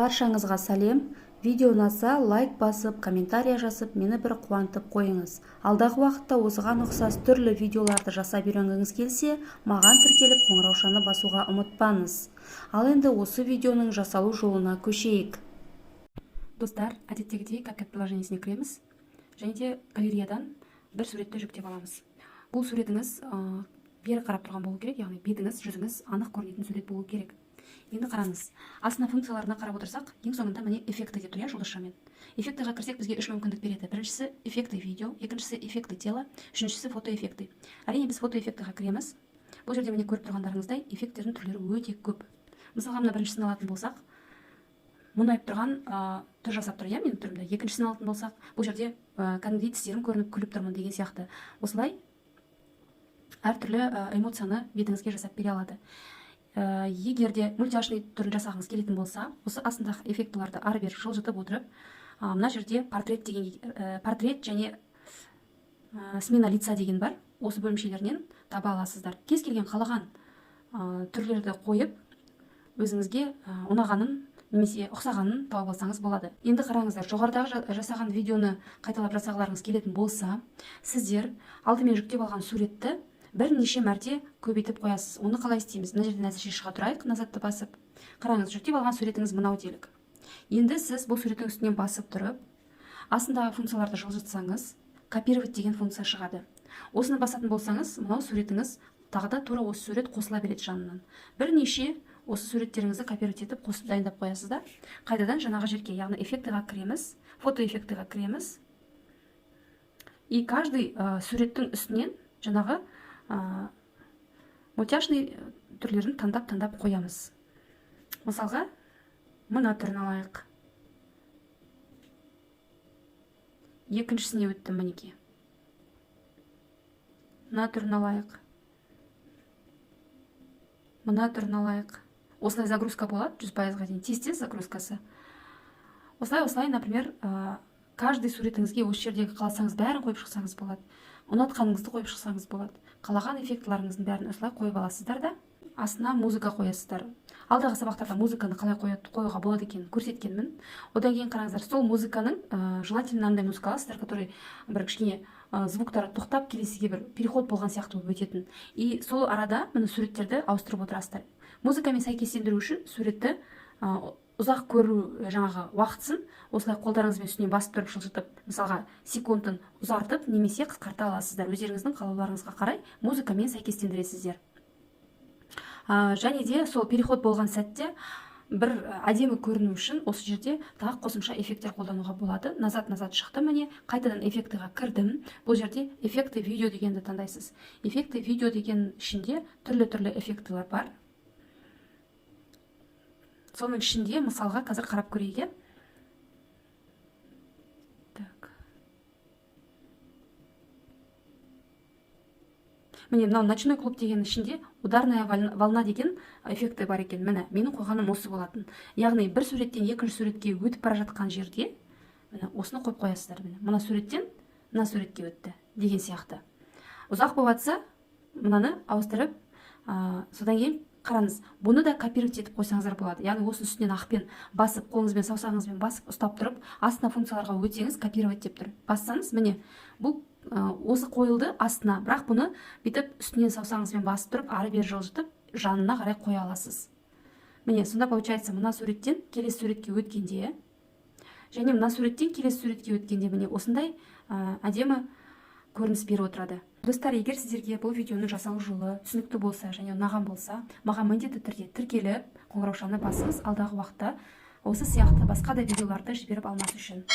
Баршаңызға сәлем. Видео ұнаса лайк басып, комментария жазып, мені бір қуантып қойыңыз. Алдағы уақытта осыған ұқсас түрлі видеоларды жасап үйренгіңіз келсе, маған тіркеліп қоңыраушаны басуға ұмытпаңыз. Ал енді осы видеоның жасалу жолына көшейік. Достар, әдеттегідей CapCut приложениесіне кіреміз және де галереядан бір суретті жүктеп аламыз. Бұл суретіңіз бері қарап тұрған болу керек, яғни бетіңіз, жүзіңіз анық көрінетін сурет болу керек. Енді қараңыз, астына функцияларына қарап отырсақ, ең соңында міне эффекті деп тұр, жұлдызшамен. Эффектіға кірсек, бізге үш мүмкіндік береді. Біріншісі эффекті видео, екіншісі эффекті тело, үшіншісі фотоэффекті. Әрине біз фотоэффектіға кіреміз. Бұл жерде міне көріп тұрғандарыңыздай эффекттердің түрлері өте көп. Мысалға мына біріншісін алатын болсақ, мұнайып тұрған түр жасап тұр, менің түрімді. Екіншісін алатын болсақ, бұл жерде кәдімгідей тістерім көрініп күліп тұрмын деген сияқты. Осылай әртүрлі эмоцияны бетіңізге жасап бере алады. Егер де мультяшный түрін жасағыңыз келетін болса, осы астындағы эффектілерді ары-бері жылжытып отырып, мына жерде портрет және смена лица деген бар. Осы бөлімшелерінен таба аласыздар. Кез келген қалаған түрлерді қойып, өзіңізге ұнағанын немесе ұқсағанын тауып алсаңыз болады. Енді қараңыздар, жоғарыдағы жасаған видеоны қайталап жасағыларыңыз келетін болса, сіздер алдымен жүктеп алған суретті бірнеше мәрте көбейтіп қоясыз. Оны қалай істейміз? Мына жерден әзірше шыға тұрайық, назатты басып. Қараңыз, жүктеп алған суретіңіз мынау делік. Енді сіз бұл суреттің үстінен басып тұрып, астындағы функцияларды жылжытсаңыз, копировать деген функция шығады. Осыны басатын болсаңыз, мынау суретіңіз тағы да тура осы сурет қосыла береді жанынан. Бірнеше осы суреттеріңізді копировать етіп қосып дайындап қоясыз да, қайтадан жаңағы жерге, яғни эффектіға кіреміз, фотоэффектіға кіреміз. И каждый суреттің үстінен жаңағы мультяшный түрлерін таңдап қоямыз. Мысалға, мына түрін алайық. Екіншісіне өттім мінеке. Мына түрін алайық. Мына түрін алайық. Осылай загрузка болады, 100%-ға дейін. Тез загрузкасы. Осылай, например, каждый суретіңізге осы жердегі қаласаңыз бәрін қойып шықсаңыз болады. Ұнатқаныңызды қойып шықсаңыз болады. Қалаған эффектілеріңіздің бәрін осылай қойып аласыздар да, астына музыка қоясыздар. Алдағы сабақтарда музыканы қалай қоюға болады екенін көрсеткенмін. Одан кейін қараңыздар, сол музыканың желательно андай музыка аласыздар, который бір кішкене звуктары тоқтап, келесіге бір переход болған сияқты болып өтетін. И сол арада міне суреттерді ауыстырып отырасыздар. Музыкамен сәйкестендіру үшін суретті ұзақ көру жаңағы уақытсын осылай қолдарыңызбен үстінен басып тұрып жылжытып, мысалға секундын ұзартып немесе қысқарта аласыздар. Өздеріңіздің қалауларыңызға қарай музыкамен сәйкестендіресіздер. Және де сол переход болған сәтте бір әдемі көріну үшін осы жерде тағы қосымша эффекттер қолдануға болады. Назад шықты міне, қайтадан эффектіға кірдім. Бұл жерде эффекті видео дегенді таңдайсыз. Эффекті видео деген ішінде түрлі эффектілер бар. Соның ішінде мысалға қазір қарап көрейік. Міне, мынау ночной клуб деген ішінде ударная волна деген эффекті бар екен. Міне, менің қойғаным осы болатын. Яғни бір суреттен екінші суретке өтіп бара жатқан жерге осыны қойып қоясыздар. Мына суреттен мына суретке өтті деген сияқты. Ұзақ болып жатса, мынаны ауыстырып, содан кейін қараңыз, бұны да копировать етіп қойсаңыздар болады. Яғни осы үстінен ақпен басып, қолыңызбен, саусағыңызбен басып, ұстап тұрып, астына функцияларға өтсеңіз, копировать деп тұр. Бассаңыз, міне, бұл осы қойылды астына, бірақ бұны бүйтіп үстінен саусағыңызбен басып тұрып, ары-бері жылжытып, жанына қарай қоя аласыз. Міне, сонда получается, мына суреттен келесі суретке өткенде, және мына суреттен келесі суретке өткенде, міне, осындай әдемі көрініс беріп отырады. Достар, егер сіздерге бұл видеоның жасалу жолы түсінікті болса және ұнаған болса, маған міндетті түрде тіркеліп, қоңыраушаны басыңыз алдағы уақытта осы сияқты басқа да видеоларды жіберіп алмас үшін.